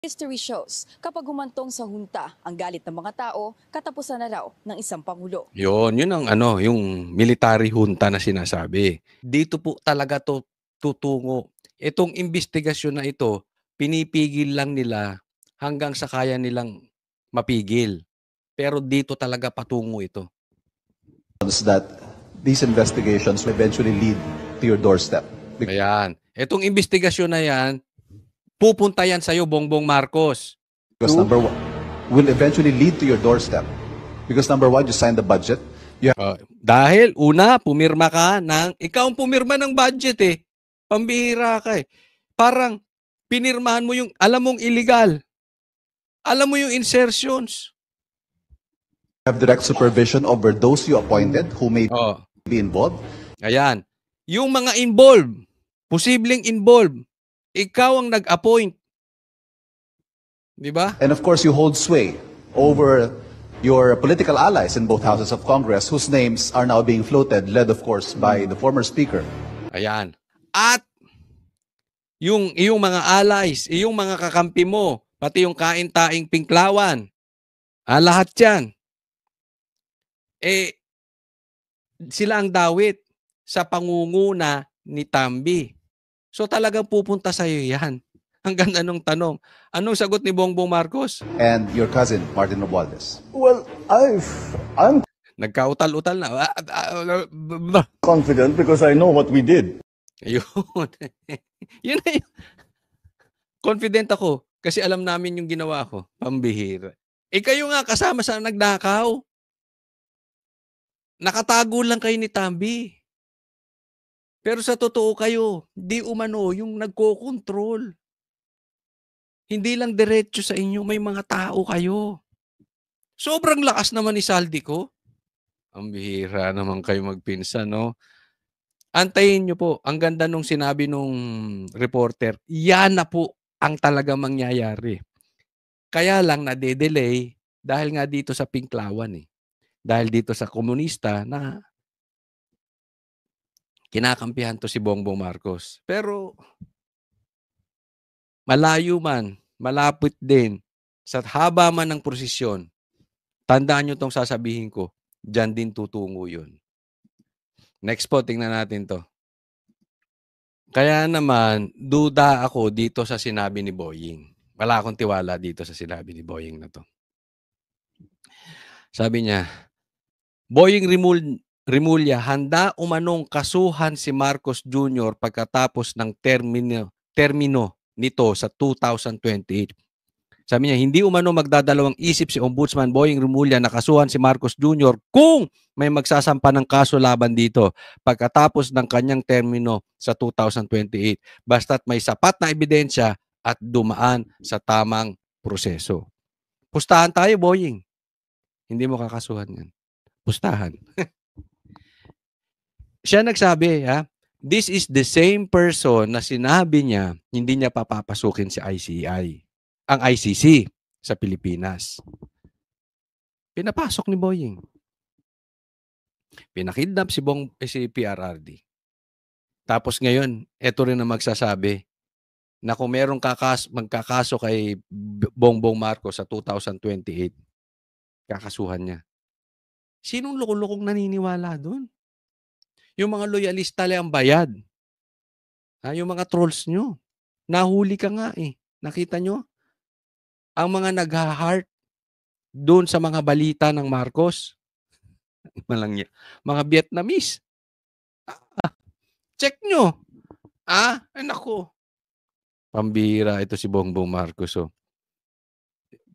History shows, kapag humantong sa hunta ang galit ng mga tao, katapusan na raw ng isang pangulo. Yun ang yung military junta na sinasabi. Dito po talaga to tutungo. Itong investigasyon na ito, pinipigil lang nila hanggang sa kaya nilang mapigil. Pero dito talaga patungo ito. That these investigations will eventually lead to your doorstep. Ayan. Itong investigasyon na yan, pupunta yan sa'yo, Bongbong Marcos. Because number one, will eventually lead to your doorstep. Because number one, you signed the budget. Dahil una, pumirma ka ng, ikaw ang pumirma ng budget eh. Pambihira ka eh. Parang pinirmahan mo yung, alam mong illegal. Alam mo yung insertions. You have direct supervision over those you appointed who may be involved. Ayan. Yung mga involved, posibleng involved, ikaw ang nag-appoint. Di ba? And of course, you hold sway over your political allies in both houses of Congress whose names are now being floated, led of course by the former speaker. Ayan. At yung iyong mga allies, iyong mga kakampi mo, pati yung kain-taing Pinklawan, lahat yan. Sila ang dawit sa pangunguna ni Tambi. So talagang pupunta sa iyo yan. Ang ganda ng tanong. Anong sagot ni Bongbong Marcos? And your cousin, Martin Romualdez. Well, I'm Nagkautal-utal na. confident because I know what we did. Ayun. Yun na yun. Confident ako kasi alam namin yung ginawa ko. Pambihira. Kayo nga kasama sa nagnakaw. Nakatago lang kayo ni Tambi. Pero sa totoo kayo, di umano yung nagko-control. Hindi lang diretso sa inyo, may mga tao kayo. Sobrang lakas naman ni Saldico. Ang bihira naman kayo magpinsan, no? Antayin nyo po, ang ganda nung sinabi nung reporter, yan na po ang talaga mangyayari. Kaya lang nade-delay dahil nga dito sa Pinklawan eh. Dahil dito sa komunista na kinakampihan to si Bongbong Marcos. Pero malayo man, malapit din, sa haba man ng prosesyon, tandaan nyo tong sasabihin ko, dyan din tutungo yun. Next po, tingnan natin to. Kaya naman, duda ako dito sa sinabi ni Boying. Wala akong tiwala dito sa sinabi ni Boying na to. Sabi niya, Boying Rimulya, handa umanong kasuhan si Marcos Jr. pagkatapos ng termino nito sa 2028. Sabi niya, hindi umano magdadalawang isip si Ombudsman Boying Rimulya na kasuhan si Marcos Jr. kung may magsasampa ng kaso laban dito pagkatapos ng kanyang termino sa 2028. Basta't may sapat na ebidensya at dumaan sa tamang proseso. Pustahan tayo, Boying. Hindi mo kakasuhan yan. Pustahan. Siya nagsabi, this is the same person na sinabi niya hindi niya papapasukin si ang ICC sa Pilipinas. Pinapasok ni Boying. Pinakidnap si PRRD. Tapos ngayon, eto rin na magsasabi na kung merong magkakaso kay Bongbong Marcos sa 2028, kakasuhan niya. Sinong lukong-lukong naniniwala doon? Yung mga loyalista lang ang bayad. Yung mga trolls nyo. Nahuli ka nga eh. Nakita nyo? Ang mga nag-heart doon sa mga balita ng Marcos. Mga Vietnamese. Check nyo. Naku. Pambira ito si Bongbong Marcos. Oh.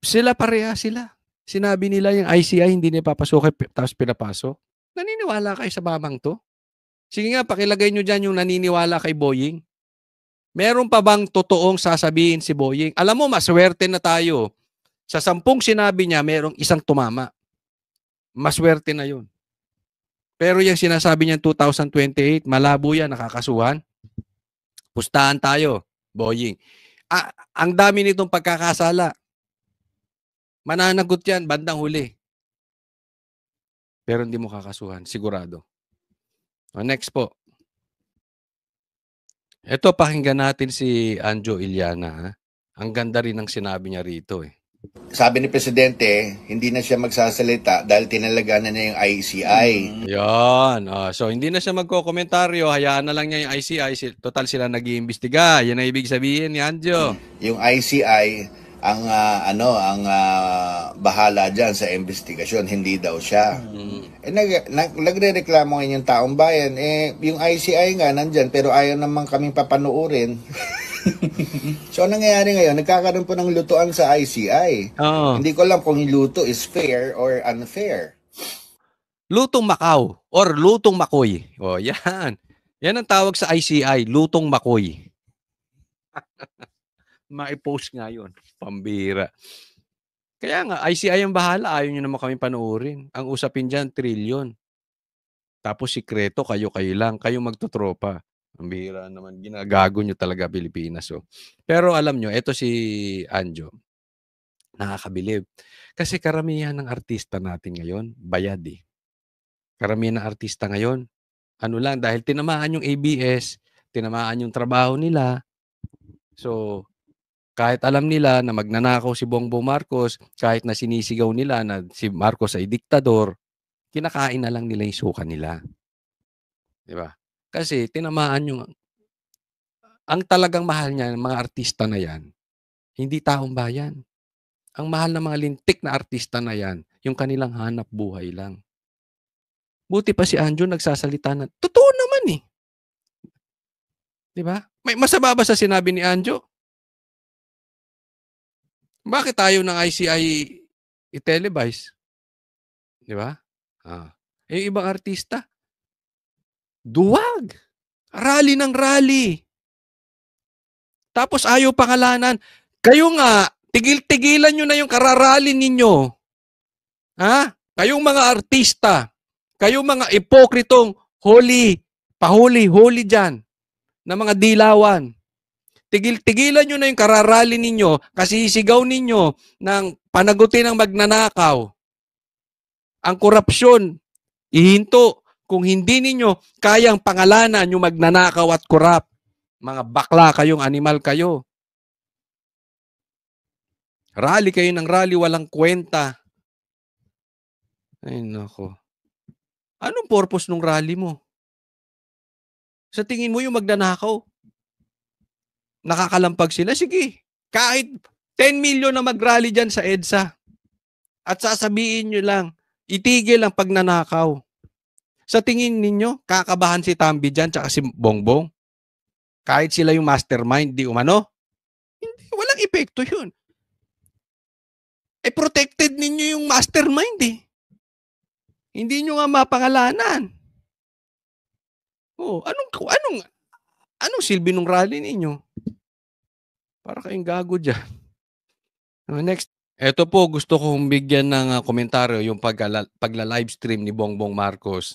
Sila pareha sila. Sinabi nila yung ICI hindi niya papasok tapos pinapasok. Naniniwala kayo sa babang to? Sige nga, pakilagay nyo dyan yung naniniwala kay Boying. Meron pa bang totoong sasabihin si Boying? Alam mo, maswerte na tayo. Sa 10 sinabi niya, merong isang tumama. Maswerte na yun. Pero yung sinasabi niya 2028, malabo yan, nakakasuhan. Pustahan tayo, Boying. Ang dami nitong pagkakasala. Mananagot yan, bandang huli. Pero hindi mo kakasuhan, sigurado. Next po. Ito, pakinggan natin si Anjo Iliana. Ang ganda rin ng sinabi niya rito eh. Sabi ni Presidente, hindi na siya magsasalita dahil tinalaga na niya yung ICI. Yan. So, hindi na siya magkokomentaryo. Hayaan na lang niya yung ICI. Total sila nag-iimbestiga. Yan ang ibig sabihin ni Anjo. Yung ICI, ang bahala dyan sa investigasyon, hindi daw siya. Nagre-reklamo ngayon yung taong bayan. Yung ICI nga nandyan, pero ayaw naman kaming papanuurin. So, anong nangyayari ngayon? Nagkakaroon po ng lutuan sa ICI. Oo. Hindi ko alam kung yung luto is fair or unfair. Lutong Macau or Lutong Makoy. O, yan. Yan ang tawag sa ICI, Lutong Makoy. Maipost nga yun. Pambira. Kaya nga, ICI ang bahala. Ayaw nyo naman kami panuorin. Ang usapin dyan, trilyon. Tapos sikreto, kayo lang. Kayo magtutropa. Ang bihira naman. Ginagago nyo talaga Pilipinas. So. Pero alam nyo, eto si Anjo. Nakakabilib. Kasi karamihan ng artista natin ngayon, bayad eh. Karamihan ng artista ngayon, ano lang, dahil tinamaan yung ABS, tinamaan yung trabaho nila. So, kahit alam nila na magnanakaw si Bongbong Marcos, kahit na sinisigaw nila na si Marcos ay diktador, kinakain na lang nila yung suka nila. Di ba? Kasi tinamaan yung, ang talagang mahal niya, mga artista na yan, hindi taong bayan. Ang mahal ng mga lintik na artista na yan, yung kanilang hanap buhay lang. Buti pa si Anjo nagsasalita na, totoo naman eh. Di ba? May masama ba sa sinabi ni Anjo? Bakit tayo ng ICI i-televise? Di ba? Yung ibang artista, duwag. Rally ng rally. Tapos ayaw pangalanan. Kayo nga, tigil-tigilan nyo na yung kararali ninyo. Ha? Kayong mga artista, kayong mga ipokritong huli dyan, na mga dilawan. Tigil-tigilan nyo na yung kararali ninyo kasi isigaw ninyo ng panagutin ng magnanakaw. Ang korupsyon, ihinto. Kung hindi ninyo kayang pangalanan yung magnanakaw at korap, mga bakla kayong, animal kayo. Rally kayo ng rally, walang kwenta. Ay, nako. Anong purpose ng rally mo? Sa tingin mo yung magnanakaw, nakakalampag sila? Sige, kahit 10 million na mag-rally dyan sa EDSA at sasabihin nyo lang, itigil ang pagnanakaw. Sa tingin ninyo, kakabahan si Tambi dyan tsaka si Bongbong? Kahit sila yung mastermind, di umano? Hindi, walang epekto yun. Protected ninyo yung mastermind eh. Hindi nyo nga mapangalanan. Anong silbi ng rally ninyo? Para kayong gago dyan. Next. Ito po, gusto kong bigyan ng komentaryo yung pagla-livestream ni Bongbong Marcos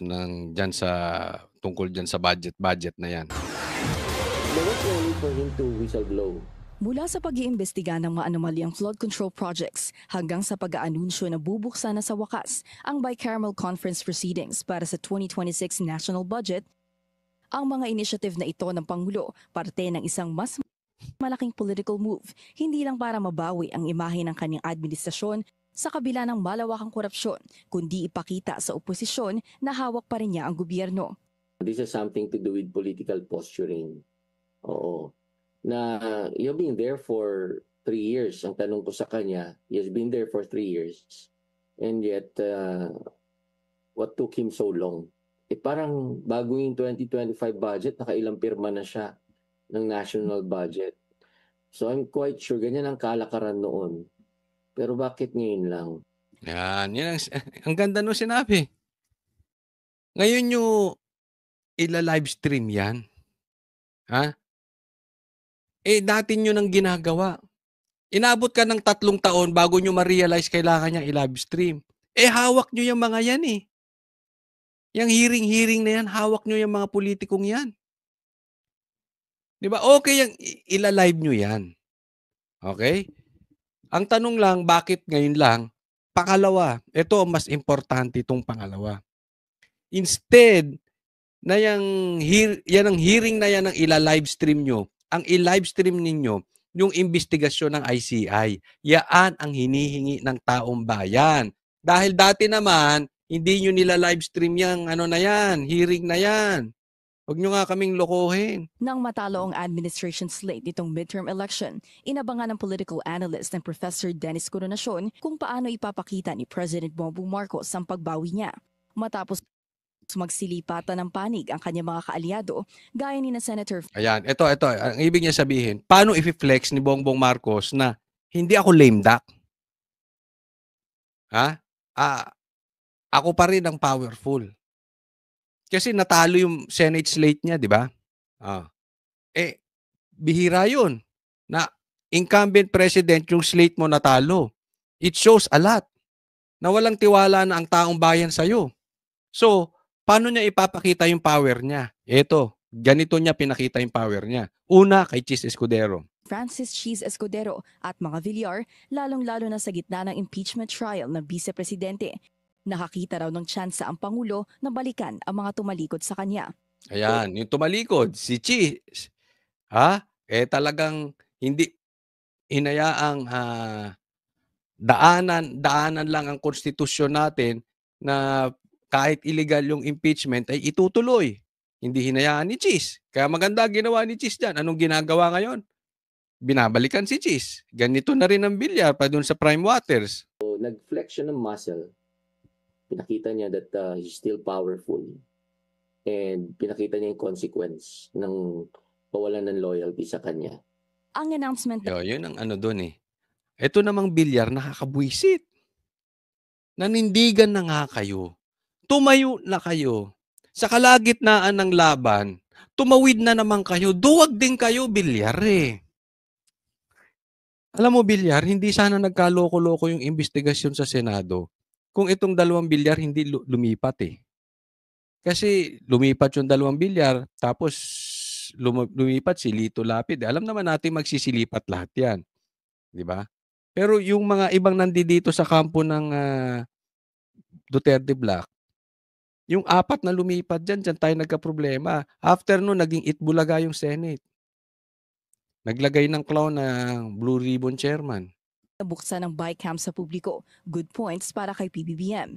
tungkol dyan sa budget na yan. There was no need for him to whistleblow. Mula sa pag-iimbestiga ng mga anomalyang flood control projects hanggang sa pag-aanunsyo na bubuksan na sa wakas ang bicameral conference proceedings para sa 2026 national budget, ang mga initiative na ito ng Pangulo parte ng isang mas malaking political move, hindi lang para mabawi ang imahe ng kanyang administrasyon sa kabila ng malawakang korupsyon, kundi ipakita sa oposisyon na hawak pa rin niya ang gobyerno. This has something to do with political posturing. Oo. Na you've been there for 3 years. Ang tanong ko sa kanya, he has been there for 3 years. And yet, what took him so long? Parang bago yung 2025 budget, nakailang pirma na siya ng national budget. So I'm quite sure ganyan ang kalakaran noon. Pero bakit ngayon lang? Yan ang ganda nung sinabi. Ngayon nyo ila-livestream yan. Ha? Dati nyo nang ginagawa. Inabot ka ng 3 taon bago nyo ma-realize kailangan niyang i-livestream. Hawak nyo yung mga yan eh. Yung hearing na yan, hawak nyo yung mga politikong yan. Di ba? Okay, yung ila-live nyo yan. Okay? Ang tanong lang, bakit ngayon lang? Pangalawa, ito ang mas importante itong pangalawa. Instead, na yan ang hearing na yan ang ila-livestream nyo, ang i-livestream ninyo, yung investigasyon ng ICI. Yaan ang hinihingi ng taong bayan. Dahil dati naman, hindi nyo nila live stream yung hearing na yan. Huwag nyo nga kaming lokohin. Nang matalo ang administration slate nitong midterm election, inabangan ng political analyst ng Professor Dennis Coronacion kung paano ipapakita ni President Bongbong Marcos ang pagbawi niya. Matapos magsilipatan ng panig ang kanyang mga kaalyado, gaya ni na Senator Ayan, ito. Ang ibig niya sabihin, paano i-flex ni Bongbong Marcos na hindi ako lame duck? Ha? Ako pa rin ang powerful. Kasi natalo yung Senate slate niya, di ba? Bihira yun. Na incumbent president yung slate mo natalo. It shows a lot na walang tiwala na ang taong bayan sa'yo. So, paano niya ipapakita yung power niya? Ito, ganito niya pinakita yung power niya. Una, kay Chis Escudero. Francis Chis Escudero at mga Villar, lalong-lalo na sa gitna ng impeachment trial ng vice-presidente. Nakakita raw ng tsansa ang Pangulo na balikan ang mga tumalikod sa kanya. Ayan, yung tumalikod, si Chis. Talagang hindi inayaang daanan lang ang konstitusyon natin na kahit illegal yung impeachment ay itutuloy. Hindi hinayaan ni Chis. Kaya maganda ginawa ni Chis dyan. Anong ginagawa ngayon? Binabalikan si Chis. Ganito na rin ang Villar pa dun sa Prime Waters. So, nag-flex siya ng muscle. Pinakita niya that he's still powerful. And pinakita niya yung consequence ng pawalan ng loyalty sa kanya. Ang announcement Yun ang doon eh. Ito namang Villar nakakabwisit. Nanindigan na nga kayo. Tumayo na kayo. Sa kalagitnaan ng laban, tumawid na naman kayo. Duwag din kayo, Villar eh. Alam mo, Villar, hindi sana nagkaloko-loko yung investigasyon sa Senado kung itong dalawang Villar hindi lumipat eh. Kasi lumipat yung dalawang Villar, tapos lumipat si Lito Lapid. Alam naman natin magsisilipat lahat yan. Di ba? Pero yung mga ibang nandito sa kampo ng Duterte Black, yung 4 na lumipat dyan tayo nagka-problema. After nun, naging Itbulaga yung Senate. Naglagay ng clown ng Blue Ribbon Chairman. Nabuksan ng BICAM sa publiko. Good points para kay PBBM.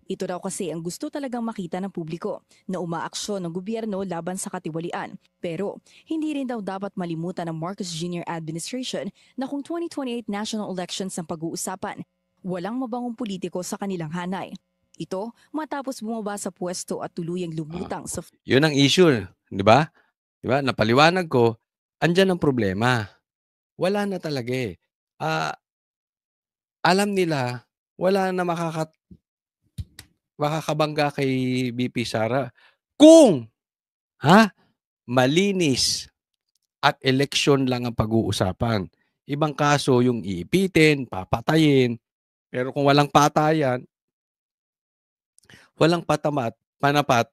Ito raw kasi ang gusto talagang makita ng publiko na umaaksyon ng gobyerno laban sa katiwalian. Pero hindi rin daw dapat malimutan ng Marcos Jr. administration na kung 2028 national elections ang pag-uusapan, walang mabangong politiko sa kanilang hanay. Ito matapos bumaba sa pwesto at tuluyang lumutang sa... Yun ang issue, di ba? Di ba? Napaliwanag ko, andyan ang problema. Wala na talaga eh. Alam nila, wala na makakabangga kay BP Sara kung malinis at eleksyon lang ang pag-uusapan. Ibang kaso yung iipitin, papatayin. Pero kung walang patayan, walang panapat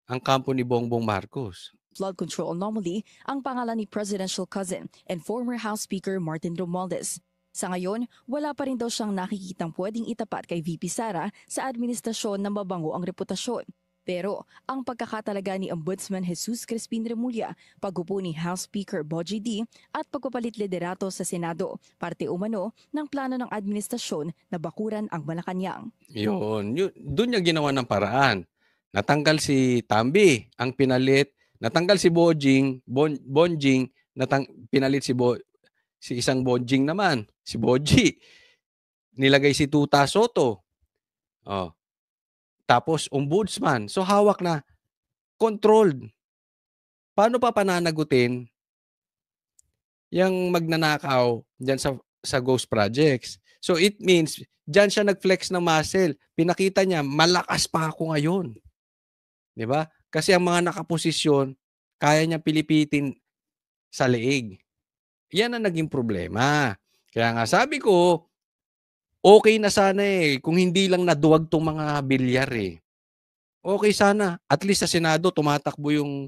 ang kampo ni Bongbong Marcos. Flood control anomaly ang pangalan ni presidential cousin and former House Speaker Martin Romualdez. Sa ngayon, wala pa rin daw siyang nakikitang pwedeng itapat kay VP Sara sa administrasyon na mabango ang reputasyon. Pero ang pagkakatalaga ni Ombudsman Jesus Crispin Remulla, pag-upo ni House Speaker Bogie D at pagpapalit liderato sa Senado, parte umano ng plano ng administrasyon na bakuran ang Malacanang. Yun. Doon niya ginawa ng paraan. Natanggal si Tambi, ang pinalit. Natanggal si Bonjing, pinalit si isang Bonjing naman, si Boji. Nilagay si Tuta Soto. Tapos ombudsman. So hawak na. Controlled. Paano pa pananagutin yung magnanakaw dyan sa ghost projects? So it means, dyan siya nag-flex ng muscle. Pinakita niya, malakas pa ako ngayon. Di ba? Kasi ang mga nakaposisyon, kaya niya pilipitin sa leeg. Yan ang naging problema. Kaya nga sabi ko, okay na sana eh, kung hindi lang naduwag tong mga Villar eh. Okay sana. At least sa Senado, tumatakbo yung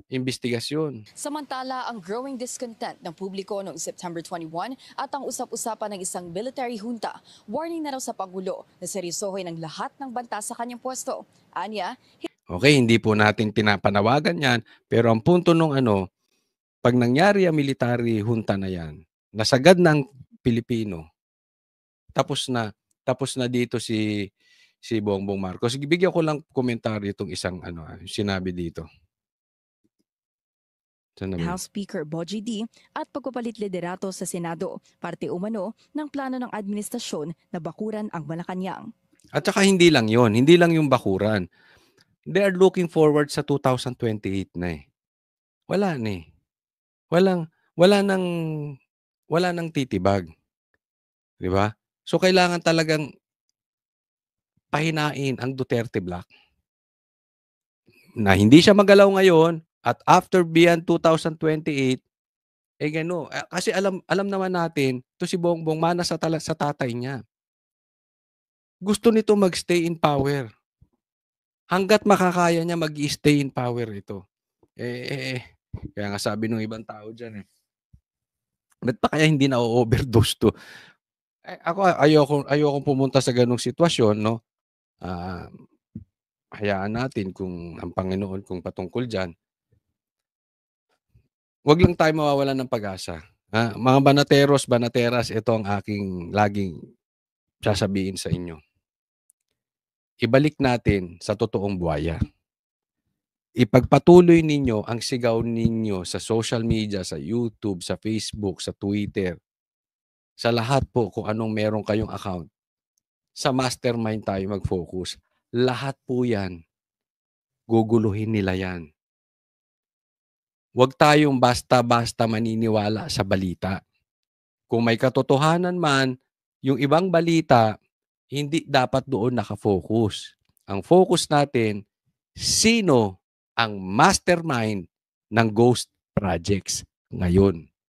investigasyon. Samantala, ang growing discontent ng publiko noong September 21 at ang usap-usapan ng isang military junta, warning na raw sa Pangulo na seryosohin ang lahat ng banta sa kanyang pwesto. Anya, okay, hindi po natin pinapanawagan yan, pero ang punto nung pag nangyari ang military junta na yan, nasagad ng Pilipino, tapos na dito si Bongbong Marcos. Bigyan ko lang komentaryo itong isang sinabi dito. House Speaker Bogie D at pagpapalit liderato sa Senado, parte umano ng plano ng administrasyon na bakuran ang Malacanang. At saka hindi lang yon, hindi lang yung bakuran. They are looking forward sa 2028 na eh. Wala na eh. Wala nang titibag. 'Di ba? So kailangan talagang pahinain ang Duterte Black. Na hindi siya magalaw ngayon at after beyond 2028 kasi alam naman natin to si Bongbong mana sa tatay niya. Gusto nito mag-stay in power. Hangga't makakaya niya mag-stay in power ito. Kaya nga sabi ng ibang tao diyan ba't pa kaya hindi na overdose to? Ako ayokong pumunta sa ganung sitwasyon, no? Hayaan natin kung ang Panginoon kung patungkol diyan. Huwag lang tayo mawawalan ng pag-asa. Mga banateros, banateras, ito ang aking laging sasabihin sa inyo. Ibalik natin sa totoong buhaya. Ipagpatuloy ninyo ang sigaw ninyo sa social media, sa YouTube, sa Facebook, sa Twitter, sa lahat po kung anong meron kayong account. Sa mastermind tayo mag-focus. Lahat po yan. Guguluhin nila yan. Huwag tayong basta-basta maniniwala sa balita. Kung may katotohanan man, yung ibang balita, hindi dapat doon nakafocus. Ang focus natin, sino ang mastermind ng ghost projects ngayon.